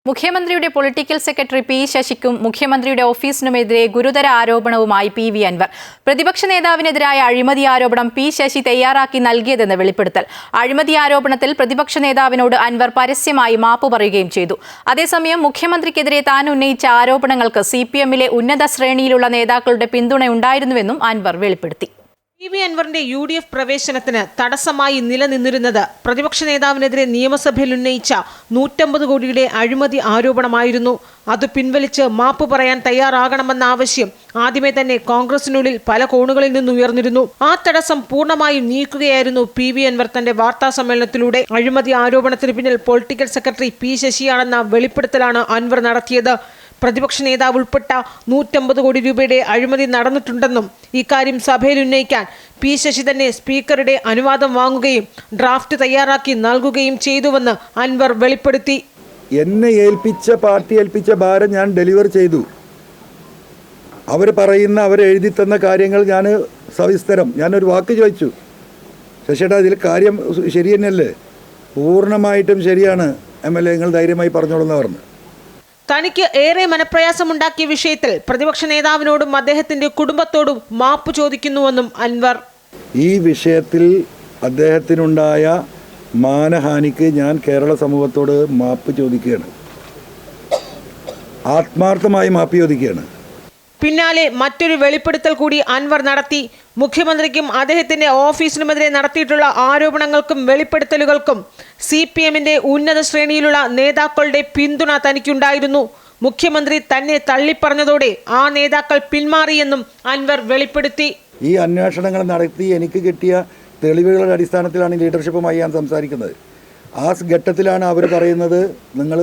മുഖ്യമന്ത്രിയുടെ political secretary P ശശിക്കും മുഖ്യമന്ത്രിയുടെ ഓഫീസിനുമെതിരെ ഗുരുതര ആരോപണവുമായി പി അൻവർ. പ്രതിപക്ഷ നേതാവിനെതിരായ അഴിമതി ആരോപണം പി ശശി തയ്യാറാക്കി നൽകിയതെന്ന് വെളിപ്പെടുത്തൽ. അഴിമതി ആരോപണത്തിൽ പ്രതിപക്ഷ നേതാവിനോട് അൻവർ പരസ്യമായി മാപ്പ് പറയുകയും ചെയ്തു. അതേസമയം മുഖ്യമന്ത്രിക്കെതിരെ താൻ ഉന്നയിച്ച ആരോപണങ്ങൾക്ക് CPM-ലെ ഉന്നത ശ്രേണിയിലുള്ള നേതാക്കളുടെ പിന്തുണയുണ്ടായിരുന്നുവെന്നും അൻവർ വെളിപ്പെടുത്തി. പി അൻവറിന്റെ UDF പ്രവേശനത്തിന് തടസ്സമായി നിലനിന്നിരുന്നത് പ്രതിപക്ഷ നേതാവിനെതിരെ നിയമസഭയിൽ ഉന്നയിച്ച 150 കോടിയുടെ അഴിമതി ആരോപണമായിരുന്നു. അത് പിൻവലിച്ച് മാപ്പ് പറയാൻ തയ്യാറാകണമെന്ന ആവശ്യം ആദ്യമേ തന്നെ കോൺഗ്രസിനുള്ളിൽ പല കോണുകളിൽ നിന്ന് ഉയർന്നിരുന്നു. ആ തടസ്സം പൂർണ്ണമായും നീക്കുകയായിരുന്നു പി അൻവർ തന്റെ വാർത്താ സമ്മേളനത്തിലൂടെ. അഴിമതി ആരോപണത്തിന് പിന്നിൽ പൊളിറ്റിക്കൽ സെക്രട്ടറി പി ശശിയാണെന്ന വെളിപ്പെടുത്തലാണ് അൻവർ നടത്തിയത്. പ്രതിപക്ഷ നേതാവ് ഉൾപ്പെട്ട 150 കോടി രൂപയുടെ അഴിമതി നടന്നിട്ടുണ്ടെന്നും ഇക്കാര്യം സഭയിൽ ഉന്നയിക്കാൻ പി ശശി തന്നെ സ്പീക്കറുടെ അനുവാദം വാങ്ങുകയും ഡ്രാഫ്റ്റ് തയ്യാറാക്കി നൽകുകയും ചെയ്തുവെന്ന് അൻവർ വെളിപ്പെടുത്തി. എന്നെ പാർട്ടി ഏൽപ്പിച്ച ഭാരം ഞാൻ ഡെലിവർ ചെയ്തു. അവരെഴുതി തന്ന കാര്യങ്ങൾ ഞാൻ സവിസ്തരം ഞാനൊരു വാക്ക് ചോദിച്ചു, ശശിയേട്ടാ ഇതിൽ കാര്യം ശരി തന്നെയല്ലേ? പൂർണ്ണമായിട്ടും ശരിയാണ് MLA, നിങ്ങൾ ധൈര്യമായി പറഞ്ഞോളെന്ന് പറഞ്ഞു. തനിക്ക് ഏറെ മനപ്രയാസമുണ്ടാക്കിയ വിഷയത്തിൽ പ്രതിപക്ഷ നേതാവിനോടും അദ്ദേഹത്തിന്റെ കുടുംബത്തോടും മാപ്പ് ചോദിക്കുന്നുവെന്നും അൻവർ. ഈ വിഷയത്തിൽ അദ്ദേഹത്തിനുണ്ടായ മാനഹാനിക്ക് ഞാൻ കേരള സമൂഹത്തോട് മാപ്പ് ചോദിക്കുകയാണ്, ആത്മാർത്ഥമായി മാപ്പ് ചോദിക്കുകയാണ്. പിന്നാലെ മറ്റൊരു വെളിപ്പെടുത്തൽ കൂടി അൻവർ നടത്തി. മുഖ്യമന്ത്രിക്കും അദ്ദേഹത്തിന്റെ ഓഫീസിനുമെതിരെ നടത്തിയിട്ടുള്ള ആരോപണങ്ങൾക്കും വെളിപ്പെടുത്തലുകൾക്കും CPM-ന്റെ ഉന്നത ശ്രേണിയിലുള്ള നേതാക്കളുടെ പിന്തുണ തനിക്കുണ്ടായിരുന്നു. മുഖ്യമന്ത്രി തന്നെ തള്ളിപ്പറഞ്ഞതോടെ ആ നേതാക്കൾ പിന്മാറിയെന്നും അൻവർ വെളിപ്പെടുത്തി. ഈ അന്വേഷണങ്ങൾ നടത്തി എനിക്ക് കിട്ടിയ തെളിവുകളുടെ അടിസ്ഥാനത്തിലാണ് ലീഡർഷിപ്പുമായി ഞാൻ സംസാരിക്കുന്നത്. ആ ഘട്ടത്തിലാണ് അവർ പറയുന്നത് നിങ്ങൾ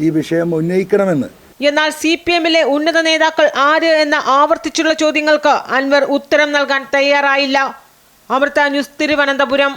ഈ വിഷയം ഉന്നയിക്കണമെന്ന്. എന്നാൽ CPM-ലെ ഉന്നത നേതാക്കൾ ആര് എന്ന ആവർത്തിച്ചുള്ള ചോദ്യങ്ങൾക്ക് അൻവർ ഉത്തരം നൽകാൻ തയ്യാറായില്ല. അമൃത ന്യൂസ്, തിരുവനന്തപുരം.